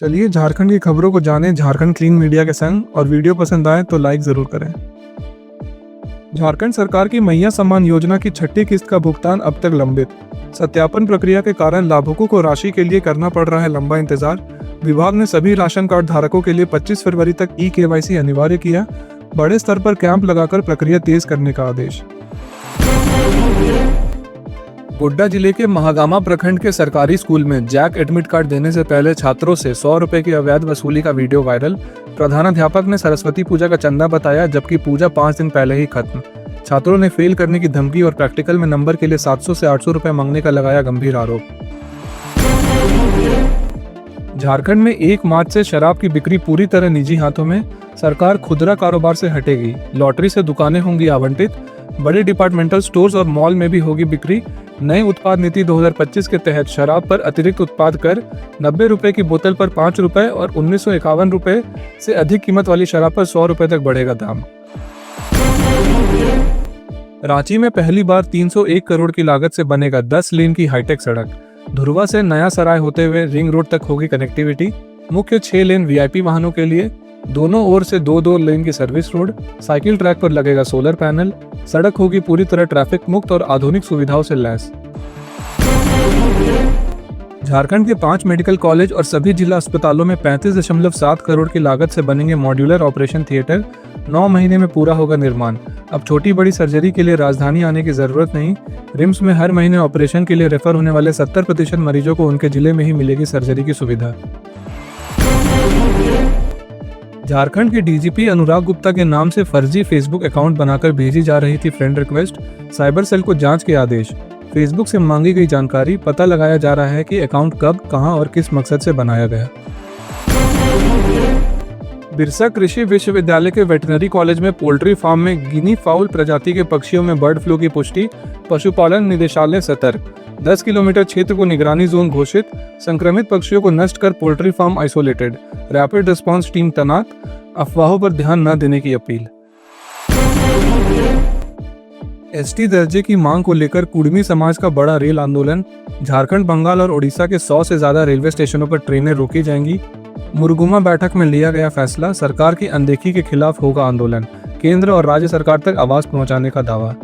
चलिए झारखंड की खबरों को जानें झारखंड क्लीन मीडिया के संग, और वीडियो पसंद आए तो लाइक जरूर करें। झारखंड सरकार की मैया सम्मान योजना की छठी किस्त का भुगतान अब तक लंबित। सत्यापन प्रक्रिया के कारण लाभुकों को राशि के लिए करना पड़ रहा है लंबा इंतजार। विभाग ने सभी राशन कार्ड धारकों के लिए 25 फरवरी तक ई-KYC अनिवार्य किया। बड़े स्तर पर कैंप लगाकर प्रक्रिया तेज करने का आदेश। गोड्डा जिले के महागामा प्रखंड के सरकारी स्कूल में जैक एडमिट कार्ड देने से पहले छात्रों से 100 रुपए की अवैध वसूली का वीडियो वायरल। प्रधानाध्यापक ने सरस्वती पूजा का चंदा बताया, जबकि पूजा 5 दिन पहले ही खत्म। छात्रों ने फेल करने की धमकी और प्रैक्टिकल में नंबर के लिए 700 से 800 रुपए मांगने का लगाया गंभीर आरोप। झारखंड में 1 मार्च से शराब की बिक्री पूरी तरह निजी हाथों में। सरकार खुदरा कारोबार से हटेगी। लॉटरी से दुकानें होंगी आवंटित। बड़े डिपार्टमेंटल स्टोर्स और मॉल में भी होगी बिक्री। नई उत्पाद नीति 2025 के तहत शराब पर अतिरिक्त उत्पाद कर 90 रुपए की बोतल पर 5 रुपए और 1951 रुपए से अधिक कीमत वाली शराब पर 100 रुपए तक बढ़ेगा दाम। रांची में पहली बार 301 करोड़ की लागत से बनेगा 10 लेन की हाईटेक सड़क। धुरवा से नया सराय होते हुए रिंग रोड तक होगी कनेक्टिविटी। मुख्य 6 लेन VIP वाहनों के लिए, दोनों ओर से 2-2 लेन की सर्विस रोड। साइकिल ट्रैक पर लगेगा सोलर पैनल। सड़क होगी पूरी तरह ट्रैफिक मुक्त और आधुनिक सुविधाओं से लैस। झारखंड के 5 मेडिकल कॉलेज और सभी जिला अस्पतालों में 35.7 करोड़ की लागत से बनेंगे मॉड्यूलर ऑपरेशन थिएटर। 9 महीने में पूरा होगा निर्माण। अब छोटी बड़ी सर्जरी के लिए राजधानी आने की जरूरत नहीं। रिम्स में हर महीने ऑपरेशन के लिए रेफर होने वाले 70% मरीजों को उनके जिले में ही मिलेगी सर्जरी की सुविधा। झारखंड के DGP अनुराग गुप्ता के नाम से फर्जी फेसबुक अकाउंट बनाकर भेजी जा रही थी फ्रेंड रिक्वेस्ट। साइबर सेल को जांच के आदेश। फेसबुक से मांगी गई जानकारी। पता लगाया जा रहा है कि अकाउंट कब, कहां और किस मकसद से बनाया गया। बिरसा कृषि विश्वविद्यालय के वेटरनरी कॉलेज में पोल्ट्री फार्म में गिनी फाउल प्रजाति के पक्षियों में बर्ड फ्लू की पुष्टि। पशुपालन निदेशालय सतर्क। 10 किलोमीटर क्षेत्र को निगरानी जोन घोषित। संक्रमित पक्षियों को नष्ट कर poultry farm isolated. Rapid response team तैनात। अफवाहों पर ध्यान न देने की अपील। ST दर्जे की मांग को लेकर कुड़मी समाज का बड़ा रेल आंदोलन। झारखंड, बंगाल और ओडिशा के 100 से ज्यादा रेलवे स्टेशनों पर ट्रेनें रोकी जाएंगी। मुरगुमा बैठक में लिया गया फैसला। सरकार की अनदेखी के खिलाफ होगा आंदोलन। केंद्र और राज्य सरकार तक आवाज पहुंचाने का दावा।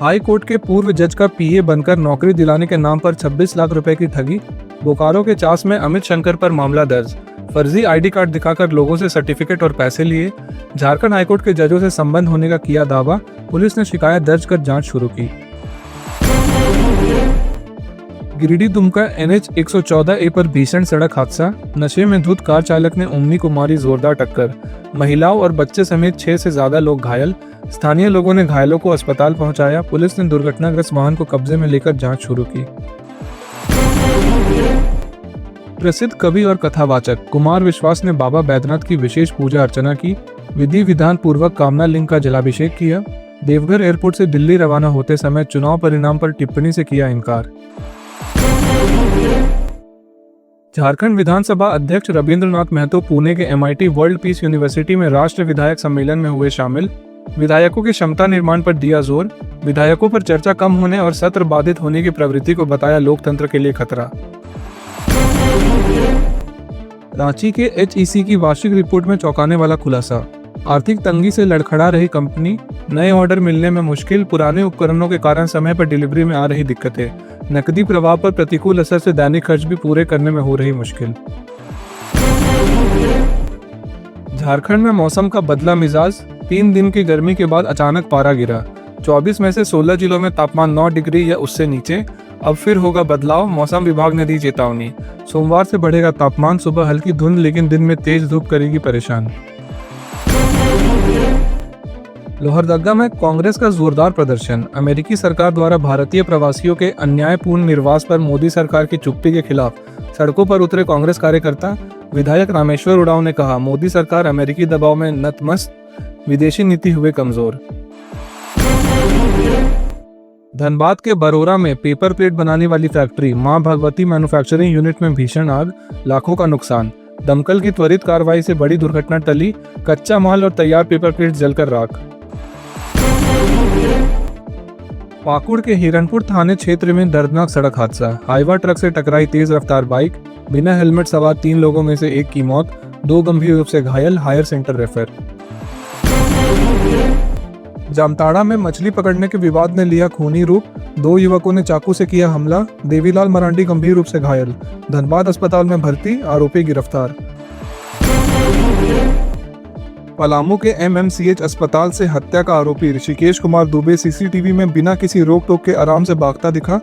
हाई कोर्ट के पूर्व जज का PA बनकर नौकरी दिलाने के नाम पर 26 लाख रुपए की ठगी। बोकारो के चास में अमित शंकर पर मामला दर्ज। फर्जी ID कार्ड दिखाकर लोगों से सर्टिफिकेट और पैसे लिए। झारखंड हाईकोर्ट के जजों से संबंध होने का किया दावा। पुलिस ने शिकायत दर्ज कर जांच शुरू की। गिरिडीह दुमका NH 114A पर भीषण सड़क हादसा। नशे में धुत कार चालक ने उम्मी को मारी जोरदार टक्कर। महिलाओं और बच्चे समेत 6 से ज्यादा लोग घायल। स्थानीय लोगों ने घायलों को अस्पताल पहुंचाया। पुलिस ने दुर्घटनाग्रस्त वाहन को कब्जे में लेकर जांच शुरू की। प्रसिद्ध कवि और कथावाचक कुमार विश्वास ने बाबा बैद्यनाथ की विशेष पूजा अर्चना की। विधि विधान पूर्वक कामना लिंग का जलाभिषेक किया। देवघर एयरपोर्ट से दिल्ली रवाना होते समय चुनाव परिणाम पर टिप्पणी से किया इनकार। झारखंड विधानसभा अध्यक्ष रविंद्रनाथ महतो पुणे के MIT वर्ल्ड पीस यूनिवर्सिटी में राष्ट्र विधायक सम्मेलन में हुए शामिल। विधायकों की क्षमता निर्माण पर दिया जोर। विधायकों पर चर्चा कम होने और सत्र बाधित होने की प्रवृत्ति को बताया लोकतंत्र के लिए खतरा। रांची के HEC की वार्षिक रिपोर्ट में चौंकाने वाला खुलासा। आर्थिक तंगी से लड़खड़ा रही कंपनी। नए ऑर्डर मिलने में मुश्किल। पुराने उपकरणों के कारण समय पर डिलीवरी में आ रही दिक्कतें। नकदी प्रवाह पर प्रतिकूल असर से दैनिक खर्च भी पूरे करने में हो रही मुश्किल। झारखंड में मौसम का बदला मिजाज। 3 दिन की गर्मी के बाद अचानक पारा गिरा। 24 में से 16 जिलों में तापमान 9 डिग्री या उससे नीचे। अब फिर होगा बदलाव। मौसम विभाग ने दी चेतावनी। सोमवार से बढ़ेगा तापमान। सुबह हल्की धुंध, लेकिन दिन में तेज धूप करेगी परेशान। लोहरदगा में कांग्रेस का जोरदार प्रदर्शन। अमेरिकी सरकार द्वारा भारतीय प्रवासियों के अन्यायपूर्ण निर्वास पर मोदी सरकार की चुप्पी के खिलाफ सड़कों पर उतरे कांग्रेस कार्यकर्ता। विधायक रामेश्वर उरांव ने कहा, मोदी सरकार अमेरिकी दबाव में नतमस्त। विदेशी नीति हुए कमजोर। धनबाद के बरोरा में पेपर प्लेट बनाने वाली फैक्ट्री मां भगवती मैन्युफैक्चरिंग यूनिट में भीषण आग। लाखों का नुकसान। दमकल की त्वरित कार्रवाई से बड़ी दुर्घटना टली। कच्चा माल और तैयार पेपर प्लेट जलकर राख। पाकुड़ के हिरणपुर थाने क्षेत्र में दर्दनाक सड़क हादसा। हाईवा ट्रक से टकराई तेज रफ्तार बाइक, बिना हेलमेट सवार 3 लोगों में से एक की मौत, 2 गंभीर रूप से घायल, हायर सेंटर रेफर। जामताड़ा में मछली पकड़ने के विवाद ने लिया खूनी रूप, 2 युवकों ने चाकू से किया हमला, देवीलाल मरांडी गंभीर रूप से घायल, धनबाद अस्पताल में भर्ती, आरोपी गिरफ्तार। पलामू के MMCH अस्पताल से हत्या का आरोपी ऋषिकेश कुमार दुबे सीसीटीवी में बिना किसी रोक टोक के आराम से भागता दिखा।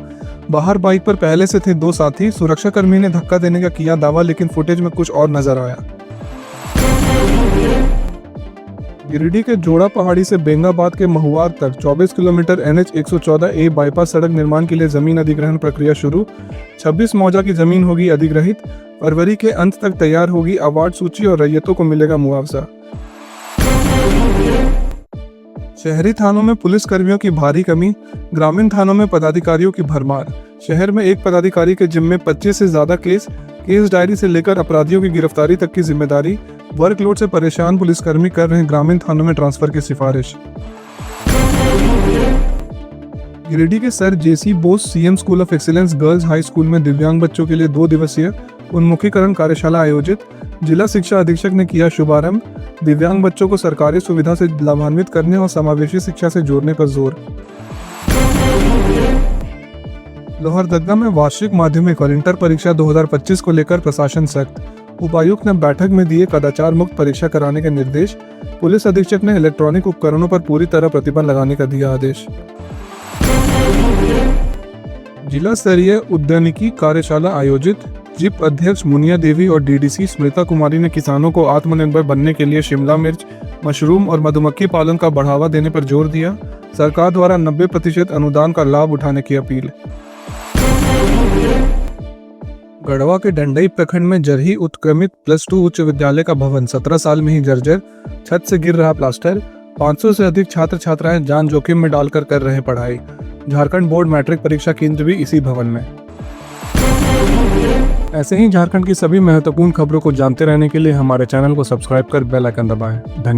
बाहर बाइक पर पहले से थे 2 साथी। सुरक्षाकर्मी ने धक्का देने का किया दावा, लेकिन फुटेज में कुछ और नजर आया। गिरिडीह के जोड़ा पहाड़ी से बेंगाबाद के महुआर तक 24 किलोमीटर NH 114A बाईपास सड़क निर्माण के लिए जमीन अधिग्रहण प्रक्रिया शुरू। 26 मौजा की जमीन होगी अधिग्रहित। फरवरी के अंत तक तैयार होगी अवार्ड सूची और रैयतों को मिलेगा मुआवजा। शहरी थानों में पुलिस कर्मियों की भारी कमी, ग्रामीण थानों में पदाधिकारियों की भरमार। शहर में एक पदाधिकारी के जिम्मे 25 से ज्यादा केस डायरी से लेकर अपराधियों की गिरफ्तारी तक की जिम्मेदारी। वर्कलोड से परेशान पुलिसकर्मी कर रहे ग्रामीण थानों में ट्रांसफर की सिफारिश। गिरिडीह के sir JC Bose CM school of excellence girls high school में दिव्यांग बच्चों के लिए 2 दिवसीय उन्मुखीकरण कार्यशाला आयोजित। जिला शिक्षा अधीक्षक ने किया शुभारंभ। दिव्यांग बच्चों को सरकारी सुविधा से लाभान्वित करने और समावेशी शिक्षा से जोड़ने पर जोर। लोहरदगा में वार्षिक माध्यमिक और इंटर परीक्षा 2025 को लेकर प्रशासन सख्त। उपायुक्त ने बैठक में दिए कदाचार मुक्त परीक्षा कराने के निर्देश। पुलिस अधीक्षक ने इलेक्ट्रॉनिक उपकरणों पर पूरी तरह प्रतिबंध लगाने का दिया आदेश। जिला स्तरीय उद्यानिकी कार्यशाला आयोजित। जिप अध्यक्ष मुनिया देवी और DDC स्मृता कुमारी ने किसानों को आत्मनिर्भर बनने के लिए शिमला मिर्च, मशरूम और मधुमक्खी पालन का बढ़ावा देने पर जोर दिया। सरकार द्वारा 90% अनुदान का लाभ उठाने की अपील। गढ़वा के डंडई प्रखंड में जरही उत्क्रमित +2 उच्च विद्यालय का भवन 17 साल में ही जर्जर, छत से गिर रहा प्लास्टर। 500 से अधिक छात्र छात्राएं जान जोखिम में डालकर कर रहे पढ़ाई। झारखंड बोर्ड मैट्रिक परीक्षा केंद्र भी इसी भवन में। ऐसे ही झारखंड की सभी महत्वपूर्ण खबरों को जानते रहने के लिए हमारे चैनल को सब्सक्राइब कर बेल आइकन दबाएं। धन्यवाद।